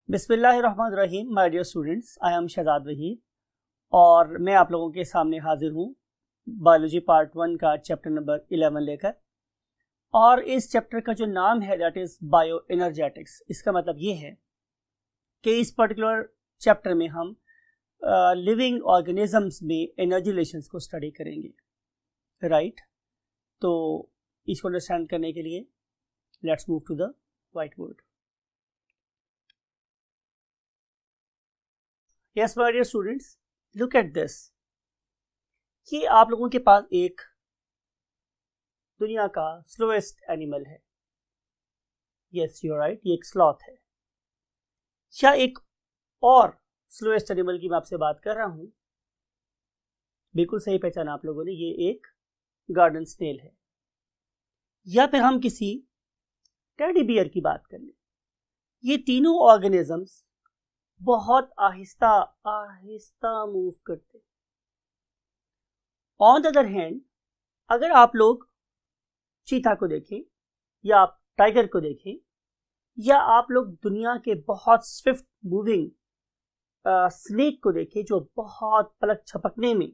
बिस्मिल्लाहिर्रहमानिर्रहीम। My dear students, I am Shahzad Waheed और मैं आप लोगों के सामने हाजिर हूँ बायोलॉजी पार्ट 1 का चैप्टर नंबर 11 लेकर। और इस चैप्टर का जो नाम है दैट इज़ बायो एनर्जेटिक्स। इसका मतलब ये है कि इस पर्टिकुलर चैप्टर में हम लिविंग ऑर्गेनिजम्स में एनर्जी रिलेशंस को स्टडी करेंगे, राइट। तो इसको अंडरस्टैंड करने के लिए let's move to the white board. Yes, my dear students, look at this। कि आप लोगों के पास एक दुनिया का स्लोएस्ट एनिमल है। Yes, you're right, ये एक स्लॉथ है। या एक और स्लोएस्ट एनिमल की मैं आपसे बात कर रहा हूं, बिल्कुल सही पहचाना आप लोगों ने, ये एक गार्डन स्नेल है। या फिर हम किसी टेडी बियर की बात कर लें। ये तीनों ऑर्गेनिजम्स बहुत आहिस्ता आहिस्ता मूव करते। ऑन द अदर हैंड, अगर आप लोग चीता को देखें या आप टाइगर को देखें या आप लोग दुनिया के बहुत स्विफ्ट मूविंग स्नेक को देखें जो बहुत पलक झपकने में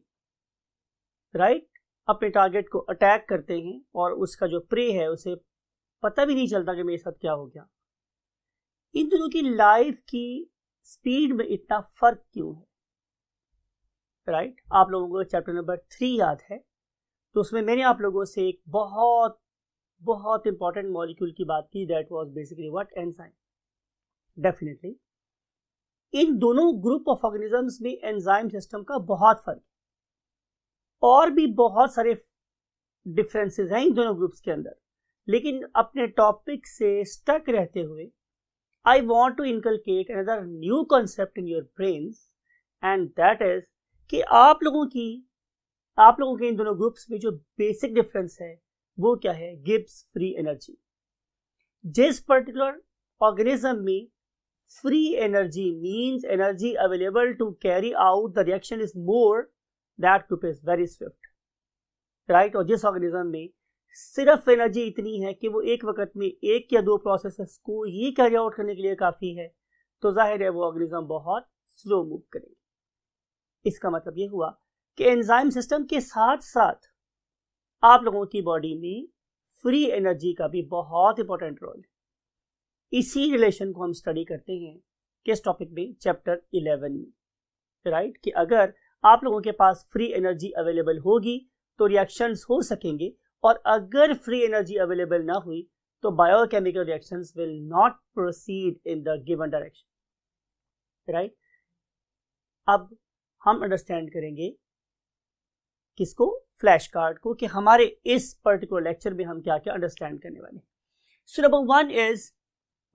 राइट अपने टारगेट को अटैक करते हैं और उसका जो प्रे है उसे पता भी नहीं चलता कि मेरे साथ क्या हो गया। इन दोनों की लाइफ की स्पीड में इतना फर्क क्यों है, राइट। आप लोगों को चैप्टर नंबर 3 याद है, तो उसमें मैंने आप लोगों से एक बहुत बहुत इंपॉर्टेंट मॉलिक्यूल की बात की, that was basically what, enzyme. Definitely in दोनों ग्रुप ऑफ ऑर्गेनिजम्स में एंजाइम सिस्टम का बहुत फर्क है और भी बहुत सारे डिफरेंसेस हैं इन दोनों ग्रुप्स के अंदर। लेकिन अपने टॉपिक से स्टक रहते हुए I want to inculcate another new concept in your brains, and that is कि आप लोगों के इन दोनों ग्रुप्स में जो बेसिक डिफरेंस है वो क्या है, गिब्स फ्री एनर्जी। जिस पर्टिकुलर ऑर्गेनिज्म में free energy means energy available to carry out the reaction is more, that group is very swift, right. और जिस ऑर्गेनिज्म में सिर्फ एनर्जी इतनी है कि वो एक वक्त में एक या दो प्रोसेसेस को ही कैरी आउट करने के लिए काफ़ी है, तो जाहिर है वो ऑर्गेनिज्म बहुत स्लो मूव करेंगे। इसका मतलब ये हुआ कि एंजाइम सिस्टम के साथ साथ आप लोगों की बॉडी में फ्री एनर्जी का भी बहुत इंपॉर्टेंट रोल है। इसी रिलेशन को हम स्टडी करते हैं किस टॉपिक में, चैप्टर 11 में, राइट। कि अगर आप लोगों के पास फ्री एनर्जी अवेलेबल होगी तो रिएक्शंस हो सकेंगे, और अगर फ्री एनर्जी अवेलेबल ना हुई तो biochemical reactions will not proceed in the given direction, right. अब हम अंडरस्टैंड करेंगे किसको, फ्लैश कार्ड को, कि हमारे इस पर्टिकुलर लेक्चर में हम क्या क्या अंडरस्टैंड करने वाले। So number 1 is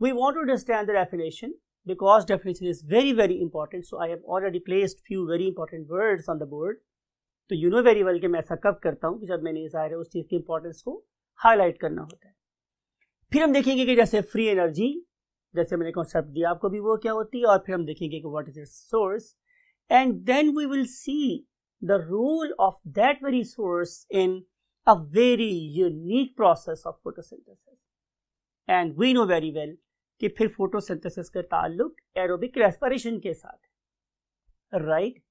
we want to understand the definition, because definition is very very important. So I have already placed few very important words on the board. तो यू नो वेरी वेल कि मैं ऐसा कब करता हूँ कि जब मैंने ज़ाहिर है उस चीज़ की इंपॉर्टेंस को हाईलाइट करना होता है। फिर हम देखेंगे कि जैसे फ्री एनर्जी, जैसे मैंने कॉन्सेप्ट दिया आपको भी, वो क्या होती है, और फिर हम देखेंगे कि what is its source, and then we will see the role of that very source in a very unique process of photosynthesis. And we know very well कि फिर फोटोसिंथेसिस का ताल्लुक एरोबिक रेस्पिरेशन के साथ, right.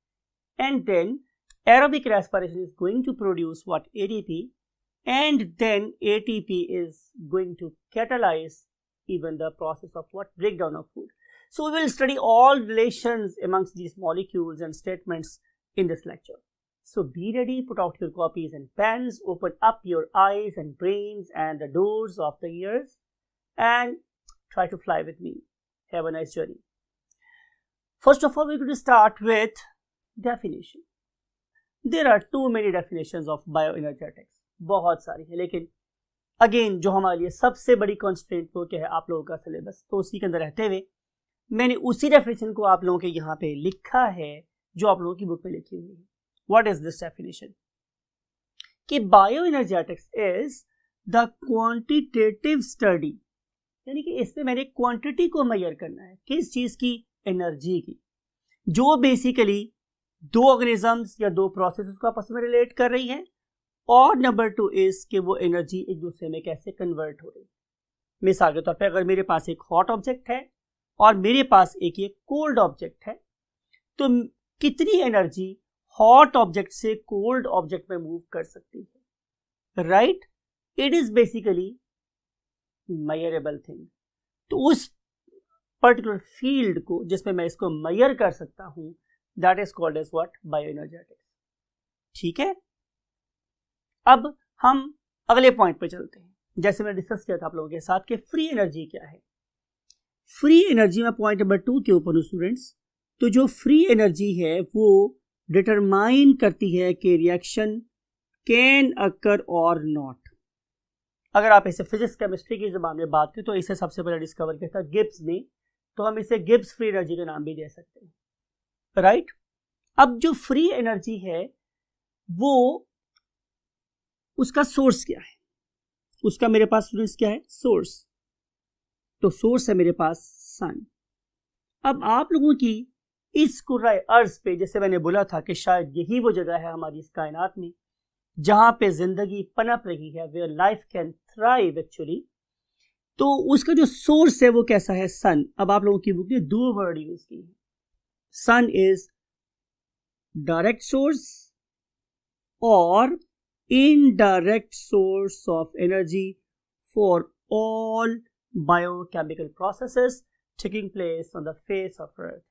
And then aerobic respiration is going to produce what, ATP, and then ATP is going to catalyze even the process of what, breakdown of food. So we will study all relations amongst these molecules and statements in this lecture. So be ready, put out your copies and pens, open up your eyes and brains and the doors of the ears and try to fly with me. Have a nice journey. First of all, we're going to start with definition. There are too many definitions of bioenergetics, बहुत सारी है, लेकिन again जो हमारे लिए सबसे बड़ी constant वो क्या है, आप लोगों का सिलेबस। तो उसी के अंदर रहते हुए मैंने उसी डेफिनेशन को आप लोगों के यहाँ पे लिखा है जो आप लोगों की बुक में लिखी हुई है। What is this definition? कि bioenergetics is the quantitative study, यानी कि इसमें मैंने क्वांटिटी को मेजर करना है, किस चीज़ की, एनर्जी की, जो बेसिकली दो ऑर्गेनिजम्स या दो प्रोसेसेस को आपस में रिलेट कर रही है। और नंबर 2 इज कि वो एनर्जी एक दूसरे में कैसे कन्वर्ट हो रही है। मिसाल के तौर पे अगर मेरे पास एक हॉट ऑब्जेक्ट है और मेरे पास एक ये कोल्ड ऑब्जेक्ट है, तो कितनी एनर्जी हॉट ऑब्जेक्ट से कोल्ड ऑब्जेक्ट में मूव कर सकती है, right? It is basically measurable thing. तो उस पर्टिकुलर फील्ड को जिसमें मैं इसको मेजर कर सकता हूं, that is called as what? Bioenergetics. ठीक है, अब हम अगले पॉइंट पे चलते हैं। जैसे मैंने डिस्कस किया था आप लोगों के साथ कि फ्री एनर्जी क्या है। फ्री एनर्जी में पॉइंट नंबर 2 के ऊपर हूं स्टूडेंट्स। तो जो फ्री एनर्जी है वो डिटरमाइन करती है कि रिएक्शन कैन अकर और नॉट। अगर आप इसे फिजिक्स केमिस्ट्री की ज़बान में बात करें तो इसे सबसे पहले डिस्कवर किया था गिब्स ने, तो हम इसे गिब्स फ्री एनर्जी का नाम भी दे सकते हैं, राइट? अब जो फ्री एनर्जी है वो उसका सोर्स क्या है? उसका मेरे पास स्टूडेंट्स क्या है? सोर्स। तो सोर्स है मेरे पास सन। अब आप लोगों की इस कुर्रा अर्ज पे, जैसे मैंने बोला था कि शायद यही वो जगह है हमारी इस कायनात में जहां पे जिंदगी पनप रही है, where life can thrive actually. तो उसका जो सोर्स है वो कैसा है? सन। अब आप लोगों की बुक ने 2 वर्ड यूज की है। सन इज डायरेक्ट सोर्स और indirect source of energy for all biochemical processes taking place on the face of Earth.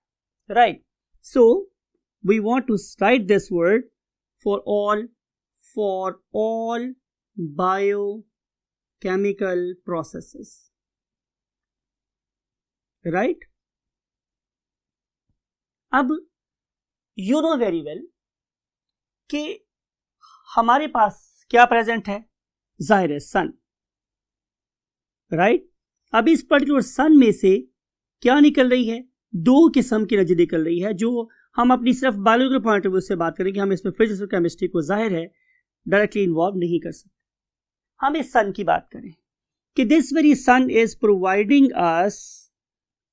Right? So, we want to write this word for all biochemical processes. Right? अब you know very well कि हमारे पास क्या present है? जाहिर है सन, right? अब इस particular सन में से क्या निकल रही है? 2 किस्म की एनर्जी निकल रही है, जो हम अपनी सिर्फ बायोलॉजिकल पॉइंट ऑफ व्यू से बात करेंगे। हम इसमें फिजिक्स और केमिस्ट्री को जाहिर है डायरेक्टली इन्वॉल्व नहीं कर सकते। हम इस सन की बात करें कि this very sun is providing us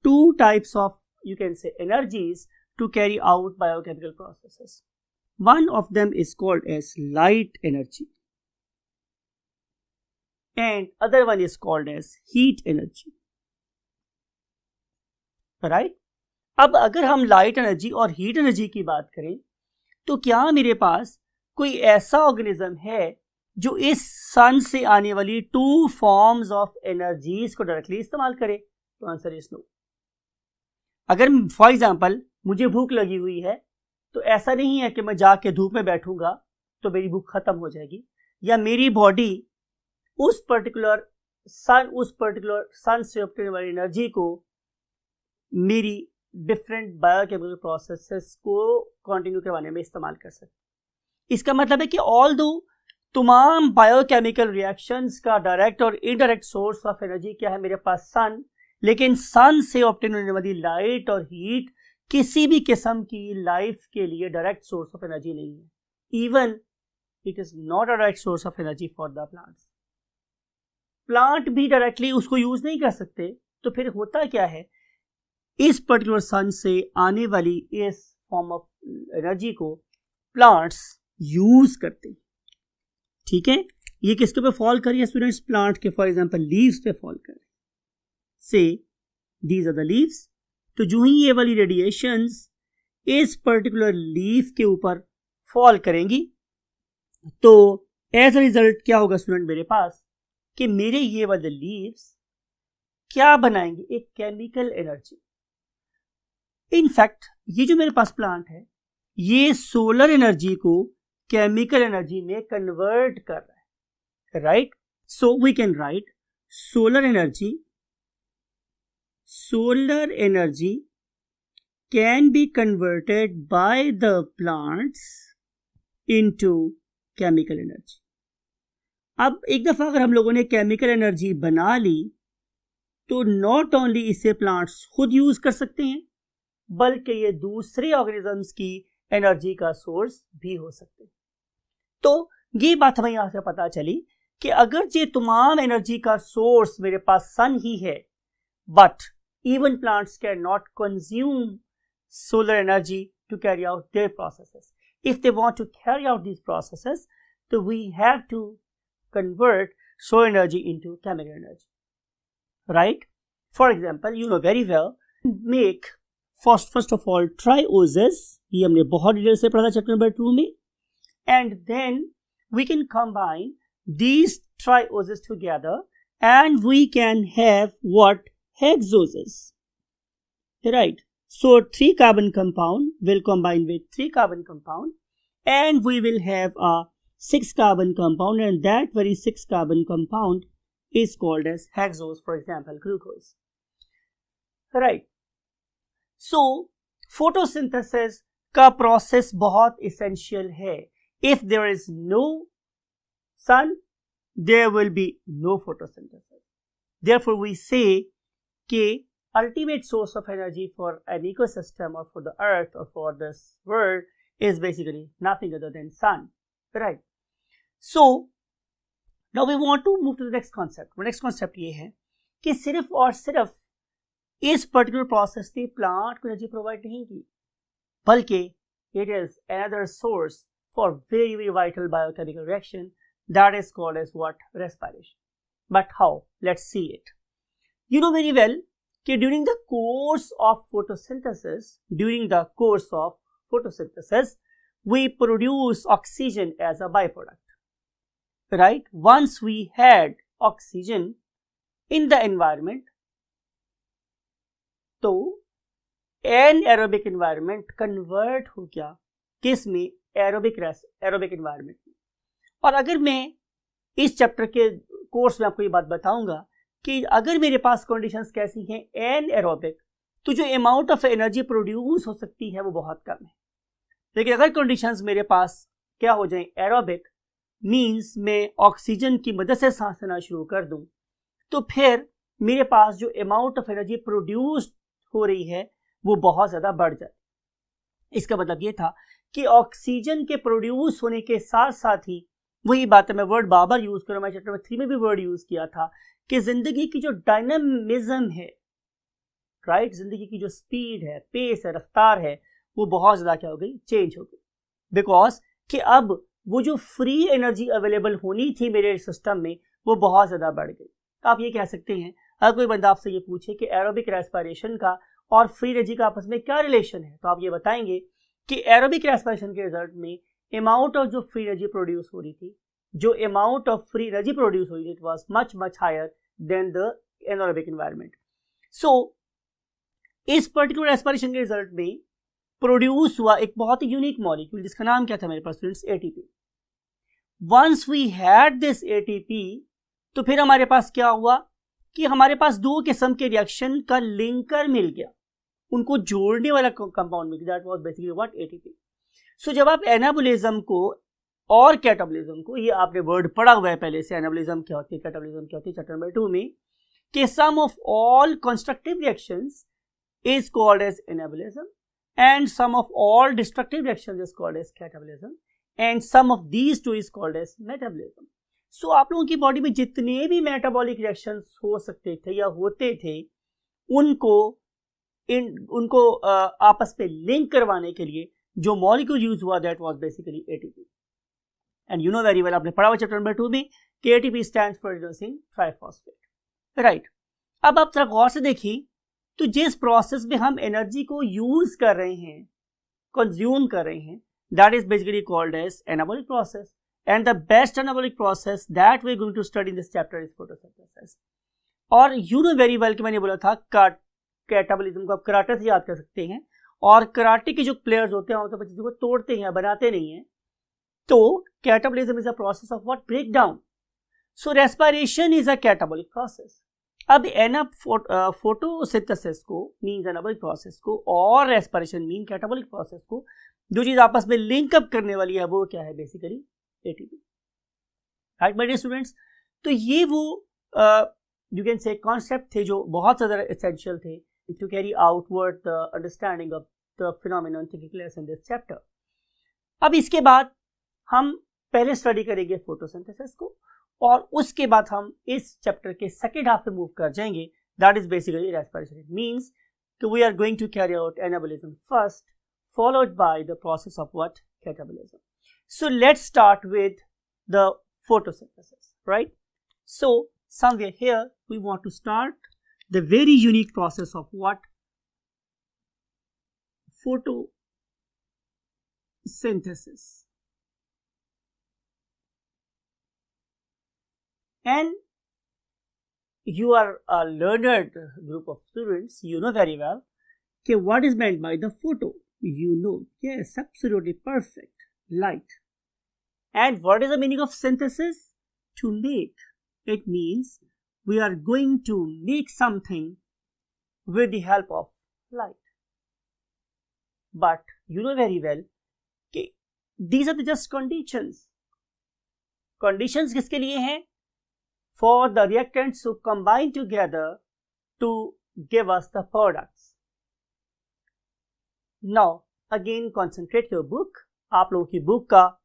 2 types of, you can say, energies to carry out biochemical processes. One of them is called as light energy and other one is called as heat energy, right? अब अगर हम light energy और heat energy की बात करें तो क्या मेरे पास कोई ऐसा ऑर्गेनिज्म है जो इस सन से आने वाली 2 फॉर्म्स ऑफ एनर्जीज को डायरेक्टली इस्तेमाल करे? तो आंसर इज नो। अगर फॉर एग्जांपल मुझे भूख लगी हुई है तो ऐसा नहीं है कि मैं जाके धूप में बैठूंगा तो मेरी भूख खत्म हो जाएगी, या मेरी बॉडी उस पर्टिकुलर सन से ऑब्टेन वाली एनर्जी को मेरी डिफरेंट बायोकेमिकल प्रोसेसेस को कंटिन्यू करवाने में इस्तेमाल कर सकती। इसका मतलब है कि ऑल दो तमाम बायोकेमिकल रिएक्शंस का डायरेक्ट और इनडायरेक्ट सोर्स ऑफ एनर्जी क्या है? मेरे पास सन, लेकिन सन से ऑब्टेन होने वाली लाइट और हीट किसी भी किस्म की लाइफ के लिए डायरेक्ट सोर्स ऑफ एनर्जी नहीं है। Even it is not a direct source of energy for the plants. Plant भी डायरेक्टली उसको यूज नहीं कर सकते। तो फिर होता क्या है? इस पर्टिकुलर सन से आने वाली इस फॉर्म ऑफ एनर्जी को प्लांट्स यूज करते हैं। ठीक है, ये किसके पे फॉल कर रही है स्टूडेंट्स? प्लांट के, फॉर एग्जांपल लीव्स पे फॉल कर रही है। से दीज आर द लीव्स। तो जो ही ये वाली रेडिएशंस इस पर्टिकुलर लीफ के ऊपर फॉल करेंगी तो एज अ रिजल्ट क्या होगा स्टूडेंट मेरे पास? कि मेरे ये वाले लीव्स क्या बनाएंगे? एक केमिकल एनर्जी। इनफैक्ट ये जो मेरे पास प्लांट है ये सोलर एनर्जी को केमिकल एनर्जी में कन्वर्ट कर रहा है, right? So we can write solar energy can be converted by the plants into chemical energy. अब एक दफा अगर हम लोगों ने केमिकल एनर्जी बना ली तो नॉट ओनली इसे प्लांट्स खुद यूज कर सकते हैं बल्कि ये दूसरे ऑर्गेनिजम्स की एनर्जी का सोर्स भी हो सकते हैं। तो ये बात हमें यहां से पता चली कि अगर ये तमाम एनर्जी का सोर्स मेरे पास सन ही है, but even plants cannot consume solar energy to carry out their processes. If they want to carry out these processes, so we have to convert solar energy into chemical energy, right? For example, you know very well make first of all trioses, ये हमने बहुत detail से पढ़ा था chapter number 2 में, and then we can combine these trioses together and we can have what? Hexoses, right? So 3 carbon compound will combine with 3 carbon compound and we will have a 6 carbon compound, and that very 6 carbon compound is called as hexose, for example glucose, right? So photosynthesis का process बहुत essential है. If there is no sun, there will be no photosynthesis. Therefore we say कि ultimate source of energy for an ecosystem or for the earth or for this world is basically nothing other than sun, right? So now we want to move to the next concept. Next concept ये है कि सिर्फ और सिर्फ इस particular process ने plant को energy provide नहीं की, बल्कि it is another source for very very vital biochemical reaction that is called as what? Respiration. But how? Let's see it. You know very well कि during the course of photosynthesis we produce oxygen as a byproduct, right? Once we had oxygen in the environment, तो anaerobic environment convert हो गया किस में? Aerobic environment में. और अगर मैं इस चैप्टर के कोर्स में आपको ये बात बताऊंगा कि अगर मेरे पास कंडीशंस कैसी हैं एनएरोबिक, तो जो अमाउंट ऑफ एनर्जी प्रोड्यूस हो सकती है वो बहुत कम है. लेकिन अगर कंडीशंस मेरे पास क्या हो जाए एरोबिक, मींस मैं ऑक्सीजन की मदद से सांस लेना शुरू कर दूं, तो फिर मेरे पास जो अमाउंट ऑफ एनर्जी प्रोड्यूस हो रही है वो बहुत ज़्यादा बढ़ जाए. इसका मतलब ये था कि ऑक्सीजन के प्रोड्यूस होने के साथ साथ ही, वही बात है, मैं वर्ड बार बार यूज़ करूँ, मैं चैप्टर नंबर 3 में भी वर्ड यूज़ किया था कि ज़िंदगी की जो डायनामिज्म है, राइट, ज़िंदगी की जो स्पीड है, पेस है, रफ्तार है, वो बहुत ज़्यादा क्या हो गई? चेंज हो गई. बिकॉज कि अब वो जो फ्री एनर्जी अवेलेबल होनी थी मेरे सिस्टम में वो बहुत ज़्यादा बढ़ गई. आप ये कह सकते हैं, अगर कोई बंदा आपसे ये पूछे कि एरोबिक रेस्पिरेशन का और फ्री एनर्जी का आपस में क्या रिलेशन है, तो आप ये बताएंगे कि एरोबिक रेस्पिरेशन के रिजल्ट में अमाउंट ऑफ जो फ्री एनर्जी प्रोड्यूस हो रही थी, जो amount of free energy produce हो रही थी, it was much higher than the anaerobic environment. So इस पर्टिकुलर रेस्पिरेशन के रिजल्ट में प्रोड्यूस हुआ एक बहुत ही यूनिक मॉलिक्यूल जिसका नाम क्या था मेरे पास students? ATP. Once we had this ATP, तो फिर हमारे पास क्या हुआ कि हमारे पास 2 किस्म के रिएक्शन का लिंकर मिल गया, उनको जोड़ने वाला कंपाउंड मिल गया. That was basically what? ATP. So जब आप एनाबोलिज्म को और कैटाबोलिज्म को, ये आपने वर्ड पढ़ा हुआ है पहले से, एनाबोलिज्म क्या होती है, कैटाबोलिज्म क्या होती है, चैप्टर नंबर 2 में, कि sum of all constructive reactions is called as anabolism and some of all destructive reactions is called as catabolism and some of these two is called as metabolism. So आप लोगों की body में जितने भी metabolic reactions हो सकते थे या होते थे, उनको आपस में लिंक करवाने के लिए जो मॉलिक्यूल यूज हुआ that was basically ATP. And you know very well, आपने पढ़ा हुआ चैप्टर नंबर 2 में कि ATP stands for adenosine triphosphate, right. अब आप थोड़ा गौर से देखिए, तो जिस प्रोसेस में हम एनर्जी को यूज कर रहे हैं, कंज्यूम कर रहे हैं, that is basically called as anabolic process. And the best anabolic process that we are going to study in this chapter is photosynthesis. और यू नो वेरी वेल कि मैंने बोला था कैटाबॉलिज्म को आप कराटे से याद कर सकते हैं, और कराटे के जो प्लेयर्स होते हैं तो चीजों को तोड़ते हैं, बनाते नहीं हैं. तो catabolism is a process of what? Break down. So respiration is a catabolic process. अब फोटोसिंथेसिस को मींस एनाबॉलिक प्रोसेस को और रेस्पिरेशन मीन कैटाबॉलिक प्रोसेस को, जो चीज आपस में लिंक अप करने वाली है वो क्या है? Basically ATP, right my dear students. तो ये वो यू कैन से कॉन्सेप्ट थे जो बहुत ज़्यादा एसेंशियल थे to carry outward the understanding of the phenomenon taking place in this chapter. अब इसके बाद हम पहले स्टडी करेंगे फोटोसिंथेसिस को, और उसके बाद हम इस चैप्टर के सेकेंड हाफ में मूव कर जाएंगे, that is basically respiration. It means कि we are going to carry out anabolism first, followed by the process of what? Catabolism. So let's start with the photosynthesis, right? So somewhere here we want to start the very unique process of what? photosynthesis. And you are a learned group of students, you know very well okay, what is meant by the photo. You know, yes, absolutely perfect, light. And what is the meaning of synthesis? To make. It means we are going to make something with the help of light. But you know very well कि these are the just conditions. Conditions किसके लिए हैं? For the reactants to combine together to give us the products. Now again concentrate your book. आप लोगों की book का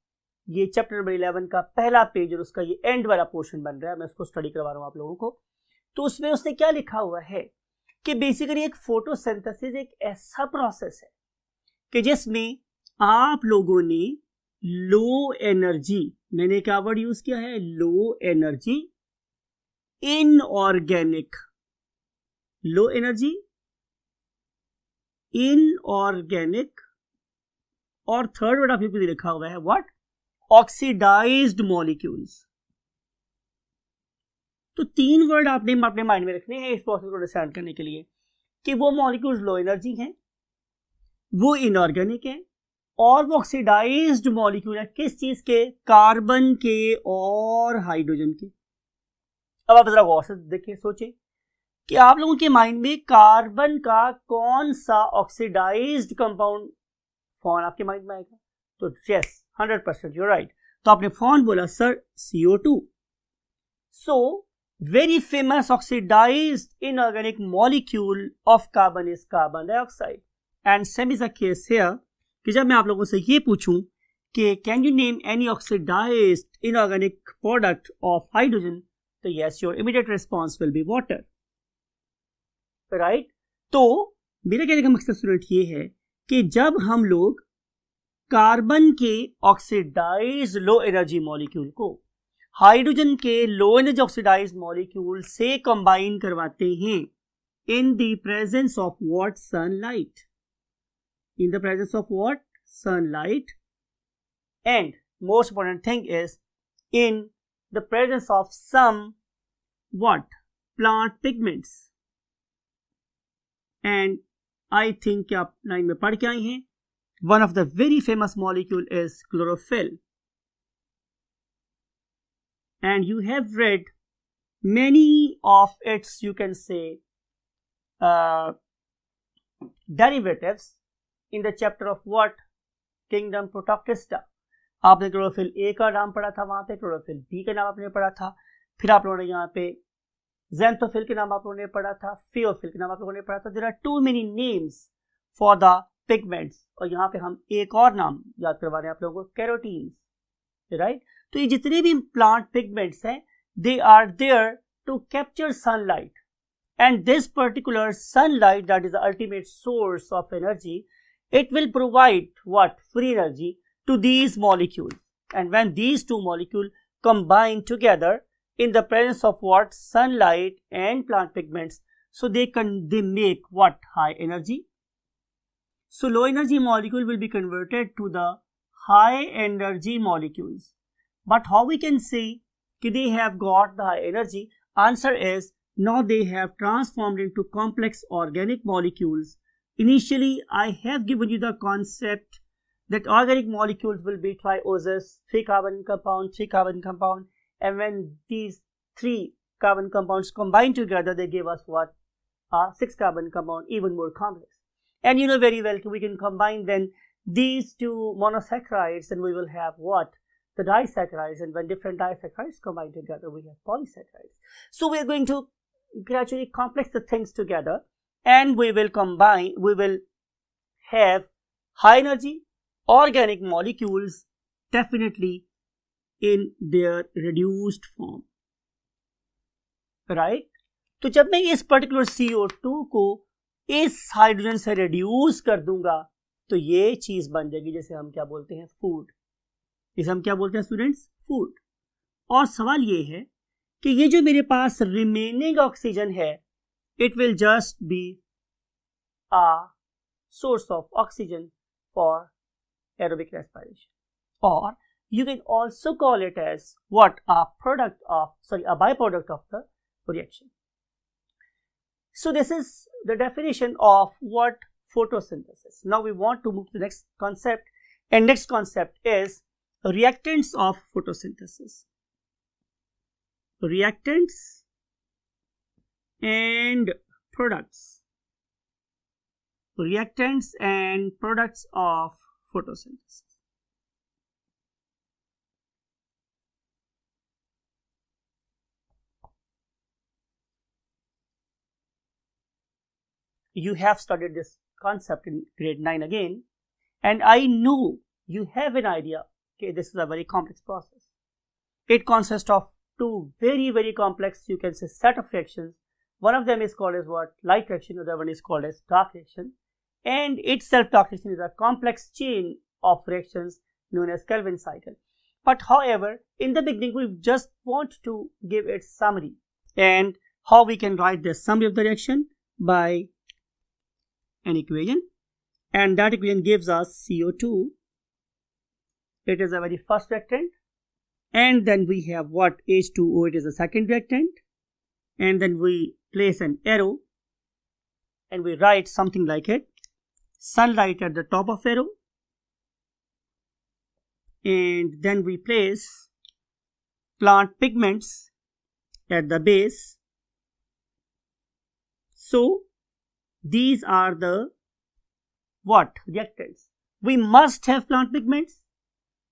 ये chapter number 11 का पहला पेज और उसका ये एंड वाला पोर्शन बन रहा है, मैं उसको स्टडी करवा रहा हूँ आप लोगों को. तो उसमें उसने क्या लिखा हुआ है कि बेसिकली एक फोटोसिंथेसिस एक ऐसा प्रोसेस है कि जिसमें आप लोगों ने लो एनर्जी, मैंने क्या वर्ड यूज किया है, low energy inorganic, low energy inorganic, और थर्ड वर्ड आप लोगों को लिखा हुआ है व्हाट, ऑक्सीडाइज्ड मॉलिक्यूल्स. तो तीन वर्ड आपने अपने माइंड में रखने हैं इस प्रोसेस को अंडरस्टैंड करने के लिए कि वो मॉलिक्यूल्स लो एनर्जी हैं, वो इनऑर्गेनिक है, और वो ऑक्सीडाइज्ड मॉलिक्यूल है. किस चीज के? कार्बन के और हाइड्रोजन के. अब आप जरा गौर से देखिए, सोचिए कि आप लोगों के माइंड में कार्बन का कौन सा ऑक्सीडाइज्ड कंपाउंड फॉर्म आपके माइंड में आएगा? तो यस 100% यू राइट. तो आपने फॉर्म बोला sir CO2. So very famous oxidized inorganic molecule of carbon is carbon dioxide. And same is the case here कि जब मैं आप लोगों से ये पूछूं कि can you name any oxidized inorganic product of hydrogen, तो yes, your immediate response will be water, right? तो मेरा कहने का मकसद स्टूडेंट ये है कि जब हम लोग कार्बन के ऑक्सीडाइज्ड लो एनर्जी मॉलिक्यूल को हाइड्रोजन के लो एनर्जी ऑक्सीडाइज्ड मॉलिक्यूल से कंबाइन करवाते हैं in the presence of what, sunlight, in the presence of what, sunlight, and most important thing is in the presence of some what, plant pigments. And I think कि आप line में पढ़ के आए हैं, one of the very famous molecule is chlorophyll. And you have read many of its, you can say, derivatives in the chapter of what, kingdom Protoctista. आपने chlorophyll A का नाम पढ़ा था, वहां पे क्लोरोफिल बी का नाम आपने पढ़ा था, फिर आप लोगों ने यहाँ पे ज़ैंथोफिल के नाम आप लोगों ने पढ़ा था, फियोफिल के नाम आप लोगों ने पढ़ा था. There are too many names for the pigments. और यहाँ पे हम एक और नाम याद करवा रहे हैं आप लोगों को, कैरोटीन्स, राइट? तो ये जितने भी प्लांट पिगमेंट्स हैं, they are there to capture sunlight, and this particular sunlight that is the ultimate source of energy, it will provide what, free energy to these molecule. And when these two molecule combine together in the presence of what, sunlight and plant pigments, so they make what, high energy. So low energy molecule will be converted to the high energy molecules. But how we can say that they have got the high energy? Answer is, now they have transformed into complex organic molecules. Initially, I have given you the concept that organic molecules will be trioses, 3 carbon compound, 3 carbon compound, and when these 3 carbon compounds combine together, they give us what? 6 carbon compound, even more complex. And you know very well, we can combine then these 2 monosaccharides and we will have what? The disaccharides, and when different disaccharides combine together, we have polysaccharides. So we are going to gradually complex the things together, and we will combine, we will have high energy organic molecules definitely in their reduced form, right? तो जब मैं इस particular CO2 को इस hydrogen से reduce कर दूंगा तो ये चीज बन जाएगी जैसे हम क्या बोलते हैं, फूड. इसे हम क्या बोलते हैं स्टूडेंट्स, फूड. और सवाल ये है कि ये जो मेरे पास रिमेनिंग ऑक्सीजन है, it will just be source of oxygen for aerobic respiration. Or you can also call it as what? A byproduct of the reaction. So this is the definition of what photosynthesis. Now we want to move to the next concept, and next concept is reactants of photosynthesis. Reactants and products. Reactants and products of photosynthesis. You have studied this concept in grade 9 again, and I know you have an idea. Okay, this is a very complex process. It consists of two very complex, you can say, set of reactions. One of them is called as what? Light reaction. The other one is called as dark reaction. And itself, dark reaction is a complex chain of reactions known as Calvin cycle. But however, in the beginning, we just want to give its summary. And how we can write the summary of the reaction? By an equation. And that equation gives us CO2. It is a very first reactant. And then we have what? H2O, it is a second reactant. And then we place an arrow and we write something like it. Sunlight at the top of arrow. And then we place plant pigments at the base. So these are the what? Reactants. We must have plant pigments.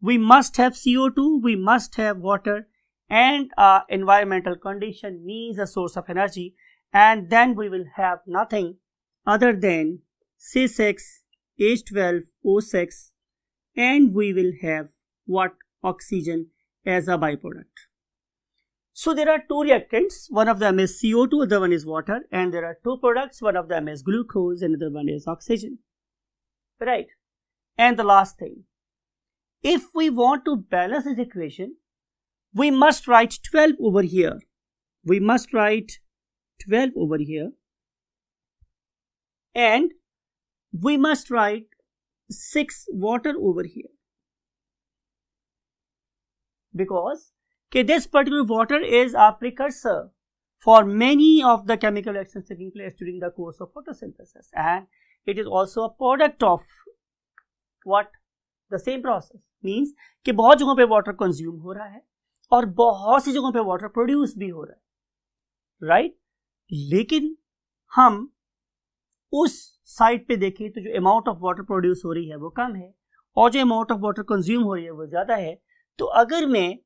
We must have CO2, we must have water, and environmental condition means a source of energy, and then we will have nothing other than C6, H12O6, and we will have what? Oxygen as a byproduct. So there are two reactants, one of them is CO2, other one is water, and there are two products, one of them is glucose, and another one is oxygen. Right? And the last thing, if we want to balance this equation, we must write 12 over here. We must write 12 over here. And we must write 6 water over here. Because this particular water is a precursor for many of the chemical reactions taking place during the course of photosynthesis. And it is also a product of what? The same process. Means कि बहुत जगहों पे water consume हो रहा है और बहुत सी जगहों पे वाटर प्रोड्यूस भी हो रहा है, राइट? लेकिन हम उस साइड पे देखें तो जो अमाउंट ऑफ वाटर प्रोड्यूस हो रही है वो कम है और जो अमाउंट ऑफ वाटर कंज्यूम हो रही है वो ज़्यादा है. तो अगर मैं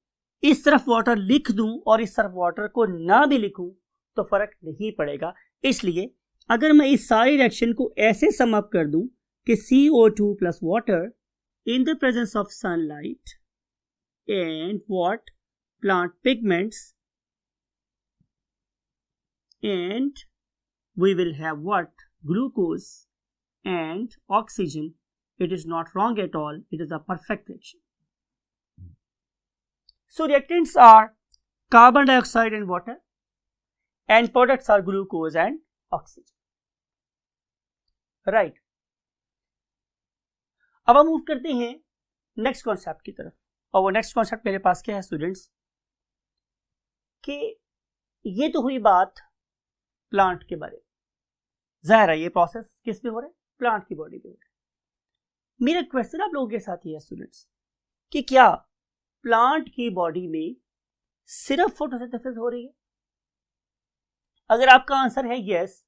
इस तरफ वाटर लिख दूं और इस तरफ वाटर को ना भी लिखूं तो फ़र्क नहीं पड़ेगा. इसलिए अगर मैं इस सारी रिएक्शन को ऐसे सम अप कर दूं कि CO2 plus water in the presence of sunlight and what? Plant pigments, and we will have what? Glucose and oxygen. It is not wrong at all. It is a perfect reaction. So reactants are carbon dioxide and water, and products are glucose and oxygen. Right. अब हम move करते हैं next concept की तरफ, और वो next concept मेरे पास क्या है स्टूडेंट्स, कि ये तो हुई बात प्लांट के बारे में. जाहिर है ये प्रोसेस किस में हो रहा है? प्लांट की बॉडी में हो रहा है. मेरा क्वेश्चन आप लोगों के साथ ही है स्टूडेंट्स कि क्या प्लांट की बॉडी में सिर्फ फोटोसिंथेसिस हो रही है? अगर आपका आंसर है यस,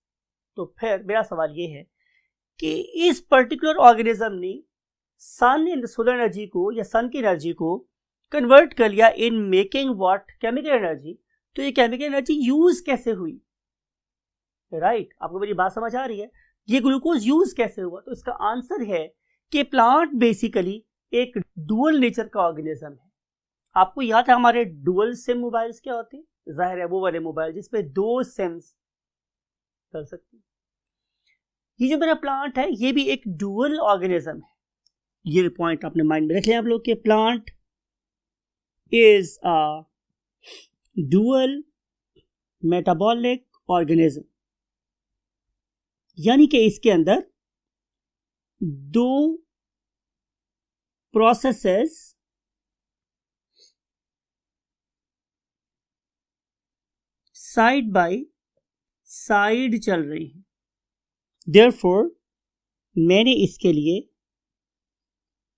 तो फिर मेरा सवाल ये है कि इस पर्टिकुलर ऑर्गेनिज्म ने सन इन सोलर एनर्जी को या सन की एनर्जी को कन्वर्ट कर लिया in making what? Chemical energy. तो ये केमिकल एनर्जी यूज कैसे हुई? राइट, आपको मेरी बात समझ आ रही है? ये ग्लूकोज यूज कैसे हुआ? तो इसका आंसर है कि प्लांट बेसिकली एक डुअल नेचर का ऑर्गेनिज्म है. आपको याद है हमारे डुअल सिम मोबाइल्स क्या होते हैं? जाहिर है वो वाले मोबाइल जिसपे 2 सिम्स चल सकती है. ये जो मेरा प्लांट है ये भी एक डुअल ऑर्गेनिज्म है. ये पॉइंट अपने माइंड में रख लें आप लोग कि plant is a dual metabolic organism, यानी कि इसके अंदर दो प्रोसेसेस साइड बाय साइड चल रही हैं। देयरफॉर मैंने इसके लिए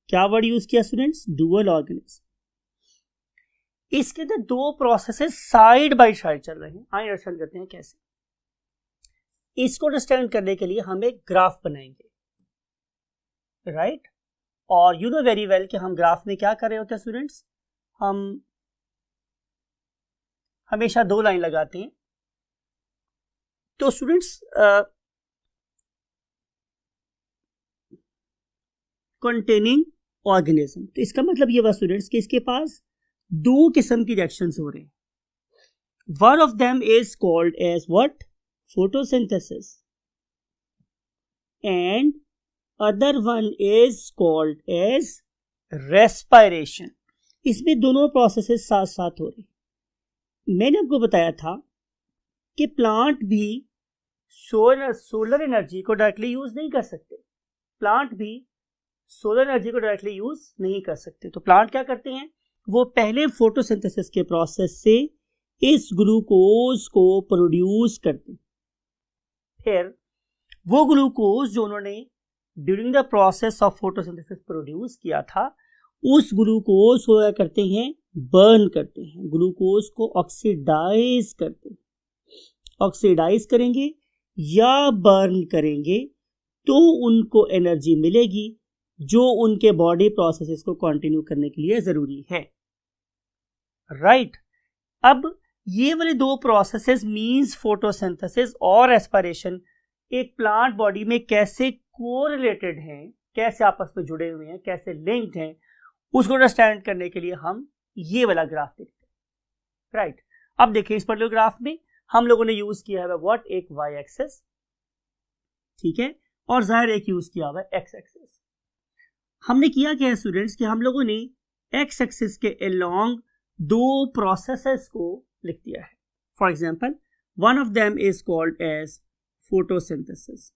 क्या वर्ड यूज किया स्टूडेंट्स? Dual organism. इसके अंदर दो प्रोसेसेस साइड बाय साइड चल रहे हैं। आइए अंडरस्टैंड करते हैं कैसे। इसको अंडरस्टैंड करने के लिए हम एक ग्राफ बनाएंगे, राइट? और यू नो वेरी वेल कि हम ग्राफ में क्या कर रहे होते हैं स्टूडेंट्स? हम हमेशा दो लाइन लगाते हैं। तो स्टूडेंट्स कंटेनिंग ऑर्गेनिज्म, तो इसका मतलब ये हुआ स्टूडेंट्स कि इसके पास दो किस्म की रिएक्शंस हो रहे हैं। One of them is called as what? Photosynthesis, and other one is called as respiration. इसमें दोनों प्रोसेसेस साथ साथ हो रहे हैं। मैंने आपको बताया था कि प्लांट भी सोलर एनर्जी को डायरेक्टली यूज नहीं कर सकते। प्लांट भी सोलर एनर्जी को डायरेक्टली यूज नहीं कर सकते। तो प्लांट क्या करते हैं? वो पहले फोटोसिंथेसिस के प्रोसेस से इस ग्लूकोज को प्रोड्यूस करते हैं। फिर वो ग्लूकोज जो उन्होंने during the process of photosynthesis produce किया था, उस ग्लूकोज को क्या करते हैं? बर्न करते हैं। ग्लूकोज को ऑक्सीडाइज करते हैं। ऑक्सीडाइज करेंगे या बर्न करेंगे तो उनको एनर्जी मिलेगी जो उनके बॉडी प्रोसेसेस को कंटिन्यू करने के लिए जरूरी है, राइट? अब ये वाले दो प्रोसेसेस मींस फोटोसिंथेसिस और रेस्पिरेशन एक प्लांट बॉडी में कैसे कोरिलेटेड हैं, कैसे आपस में जुड़े हुए हैं, कैसे लिंक्ड हैं, उसको अंडरस्टैंड करने के लिए हम ये वाला ग्राफ देखते हैं, राइट? अब देखिए इस पर्टिकुलर ग्राफ में हम लोगों ने यूज किया है व्हाट? एक वाई एक्सेस, ठीक है, और जाहिर एक यूज किया हुआ है एक्स एक्सेस। हमने किया क्या है स्टूडेंट्स कि हम लोगों ने एक्स एक्सिस के अलोंग दो प्रोसेसेस को लिख दिया है। For example, one of them is called as photosynthesis,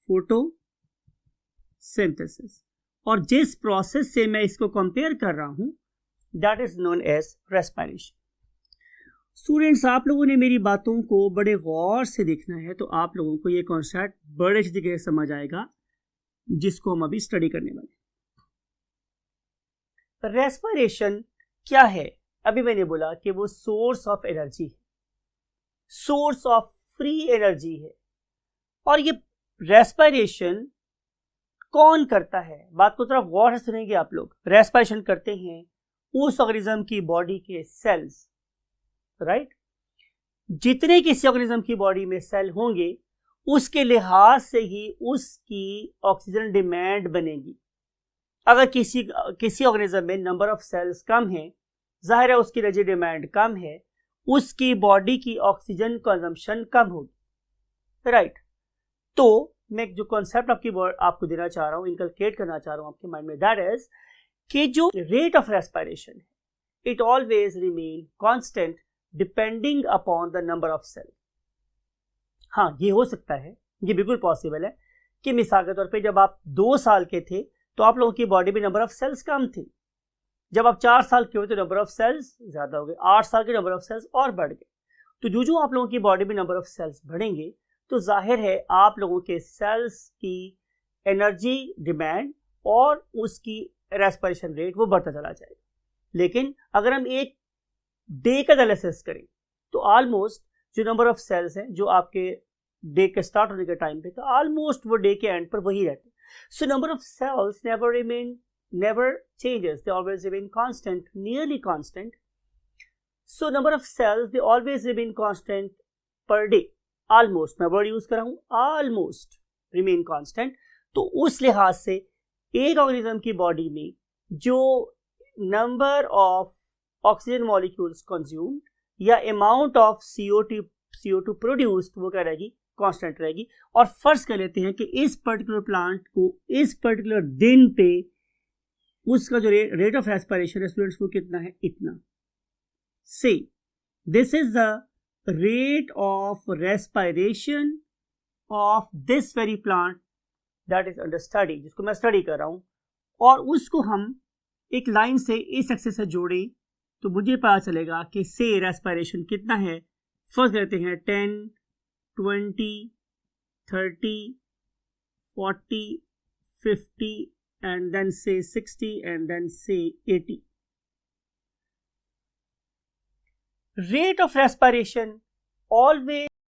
photosynthesis, और जिस प्रोसेस से मैं इसको कंपेयर कर रहा हूं that is known as respiration. Students, आप लोगों ने मेरी बातों को बड़े गौर से देखना है तो आप लोगों को ये कॉन्सेप्ट बड़े अच्छी तरीके से समझ आएगा जिसको हम अभी स्टडी करने वाले। रेस्पिरेशन क्या है? अभी मैंने बोला कि वो सोर्स ऑफ एनर्जी है, सोर्स ऑफ फ्री एनर्जी है। और ये रेस्पिरेशन कौन करता है? बात को थोड़ा गौर से सुनेंगे आप लोग। रेस्पिरेशन करते हैं उस ऑर्गेनिज्म की बॉडी के सेल्स, राइट? जितने किसी ऑर्गेनिज्म की बॉडी में सेल होंगे उसके लिहाज से ही उसकी ऑक्सीजन डिमांड बनेगी। अगर किसी ऑर्गेनिज्म में नंबर ऑफ सेल्स कम है, जाहिर है उसकी एनर्जी डिमांड कम है, उसकी बॉडी की ऑक्सीजन कंजम्पशन कम होगी, राइट? तो मैं जो कॉन्सेप्ट आपको देना चाह रहा हूं, इनकलकेट करना चाह रहा हूं आपके माइंड में, दैट इज कि जो रेट ऑफ रेस्पिरेशन है it always remain constant depending upon the number of cell. हाँ, ये हो सकता है, ये बिल्कुल पॉसिबल है कि मिसाल के तौर पे जब आप 2 साल के थे तो आप लोगों की बॉडी में नंबर ऑफ सेल्स कम थी। जब आप 4 साल के हुए तो नंबर ऑफ सेल्स ज्यादा हो गए, 8 साल के नंबर ऑफ सेल्स और बढ़ गए। तो जो आप लोगों की बॉडी में नंबर ऑफ सेल्स बढ़ेंगे तो जाहिर है आप लोगों के सेल्स की एनर्जी डिमांड और उसकी रेस्पिरेशन रेट वो बढ़ता चला जाएगा। लेकिन अगर हम एक डे का एनालिसिस करें तो ऑलमोस्ट जो नंबर ऑफ सेल्स हैं जो आपके डे के स्टार्ट होने के टाइम पे, तो ऑलमोस्ट वो डे के एंड पर वही रहते हैं। So number of cells never changes, they always remain constant, nearly constant. So number of cells they always remain constant per day, almost, मैं वर्ड यूज कर रहा हूं almost remain constant। तो उस लिहाज से एक ऑर्गेनिज्म की बॉडी में जो number of oxygen molecules consumed या अमाउंट ऑफ CO2 प्रोड्यूस्ड वो क्या रहेगी? कांस्टेंट रहेगी। और फर्ज कर लेते हैं कि इस पर्टिकुलर प्लांट को इस पर्टिकुलर दिन पे उसका जो रेट ऑफ रेस्पिरेशन है स्टूडेंट्स वो कितना है? इतना। से this is the rate of respiration of this very plant that is under study, जिसको मैं स्टडी कर रहा हूँ, और उसको हम एक लाइन से इस एक्सिस से जोड़े तो मुझे पता चलेगा कि से रेस्पिरेशन कितना है। फर्स्ट लेते हैं 10, 20, 30, 40, 50 and then say 60 and then say 80. Rate of respiration always